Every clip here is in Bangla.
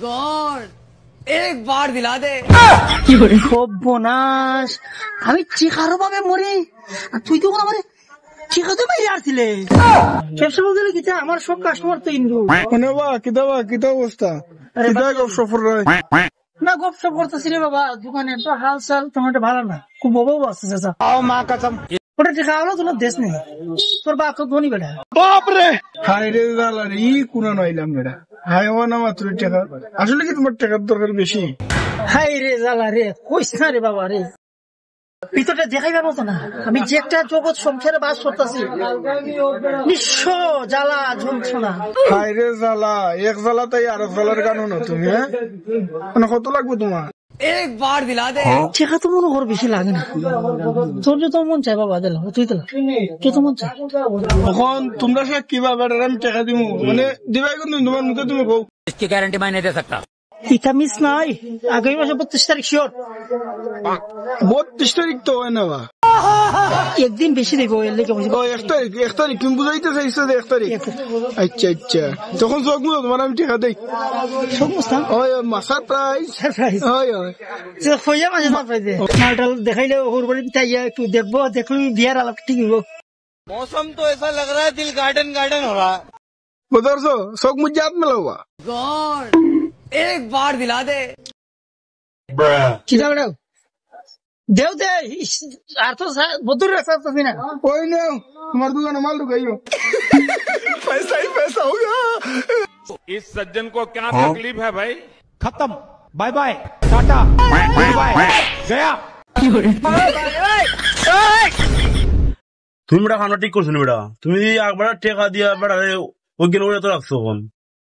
गॉड एक बार दिला दे সর্বনাশ আমি চিকারো ভাবে মরি আর তুই তো আমার চিকাতে বাইরে আসছিলে ব্যবসা বলতে কি আমার সব কাস্টমার তো ইন্দু মানে কিতা অবস্থা কিতা গপসপ রায় না গপসপ করতেছি রে বাবা দোকানে তো হাল চাল তোমার ভালো না খুব অভাব আছে চাচা আও মা কাসম ওটা দেখা হলো তোমার দেশ নেই তোর বাপ তো ধনী বেটা বাপ রে হাই রে জালা রে ই কোন নইলাম বেটা হাইওয়ান মাত্র টাকা আসলে কি তোমার টাকার দরকার বেশি হাই রে জালা রে কইস না রে বাবা রে ভিতরটা দেখাইবার মতো না আমি যে একটা জগৎ সংসারে বাস করতেছি নিঃস্ব জ্বালা যন্ত্রণা হাই রে জালা এক জালা তাই আর জালার গান না তুমি হ্যাঁ মানে কত লাগবে তোমার एक बार दिला दे চেখা তো মনে কর বেশি লাগে না তোর তো মন চাই বাবা দিল তুই তো কে তো মন চাই এখন তোমরা সব কিভাবে আমি টাকা দিব মানে দিবাই কিন্তু তোমার মুখে তুমি কও इसकी गारंटी मैं नहीं दे सकता ইটা মিস নাই আগামী মাসে 32 তারিখ শিওর 32 তারিখ তো হয় না বা একদিন বেশি দেবো এর লেগে বলছি 1 তারিখ তুমি বুঝাইতে চাইছো যে 1 তারিখ আচ্ছা আচ্ছা তখন সব মুখ তোমার আমি টাকা দেই সমস্ত ওই মাসার প্রাইস সারপ্রাইজ ওই ওই যে হইয়া মাঝে সারপ্রাইজ মালটাল দেখাইলে ওর বাড়ি তাইয়া একটু দেখবো দেখলি বিয়ার আলাপ ঠিক হইব मौसम तो ऐसा लग रहा है दिल गार्डन गार्डन हो रहा है बुदरसो सब मुझे याद में लगा गॉड एक बार दिला दे কি দাও দাও দেও দে আর তো বদুর রাস্তা তো না कोई नहीं तुम्हारे दुकान माल ढुकाइयो पैसा ही पैसा होगा इस सज्जन को क्या तकलीफ है भाई? खत्म bye bye tata bye bye गया তুমি বেটা খানা ঠিক করছো না বেটা তুমি একবার টেকা দিয়া বেটা ওইখানে ওরা তো রাখছো কোন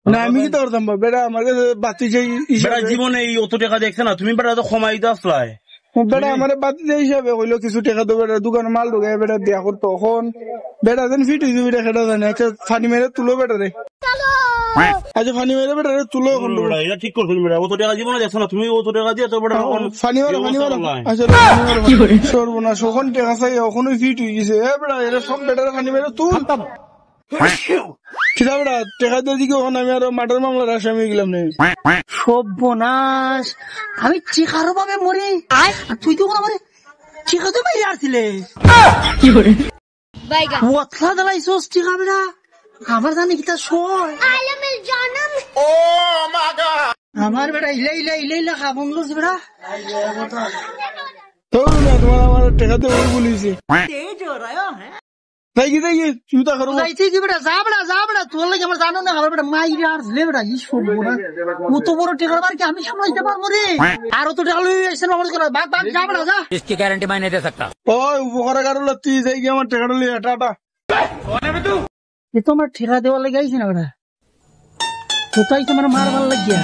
না আমি কি করতাম বেটা আমার কাছে বাতি চাই বেটা জীবনে এই অত টাকা দেখছে না তুমি বেটা তো কমাইতে আসলাই বেটা আমার বাতি চাই হিসাবে হইলো কিছু টাকা তো বেটা দোকানে মাল ঢুকাই বেটা বিয়া করতো তখন বেটা যেন ফিট হয়েছে বেটা সেটা জানে একটা ফানি মেরে তুলো বেটা রে আচ্ছা ফানি মেরে বেটা রে তুলো এখন বেটা এটা ঠিক করছো বেটা অত টাকা জীবনে দেখছো না তুমি অত টাকা দিয়ে তো বেটা ফানি মারো আচ্ছা সর্বনাশ ওখান টাকা চাই ওখানে ফিট হয়ে গেছে বেটা এরা সব বেটারে ফানি মেরে তুল কিনা বেটা টাকা দিয়ে দিকে ওখানে আমি আরো মার্ডার মামলার আসামি গেলাম না সর্বনাশ আমি চিকারো ভাবে মরি আর তুই তো আমার চিকাতে বাইরে আসছিলে কি করে ওতলা দালাইছস চিকা বেটা আমার জানি কি তা সয় আমার বেটা ইলা খাবন লস বেটা তো না তোমার আমার টাকা দিয়ে বলিছি তাই কি চিন্তা করবো কি বেটা যা বেটা তোর লাগে আমার জানো না আমার বেটা মাইরা আর লে বেটা ই সর্বনাশ কত বড় টেকার বার কি আমি সামলাইতে পারবো রে আর তো টাকা লই আইছেন আমার করে বাগ যা বেটা যা इसकी गारंटी मैं नहीं दे सकता ওই উপকার কারণ তুই যাই কি আমার টাকাটা লিয়ে টাটা এ তো আমার ঠেকা দেওয়ার লেগে আইছে না বেটা কোথায় তোমার মার ভাল লাগিয়া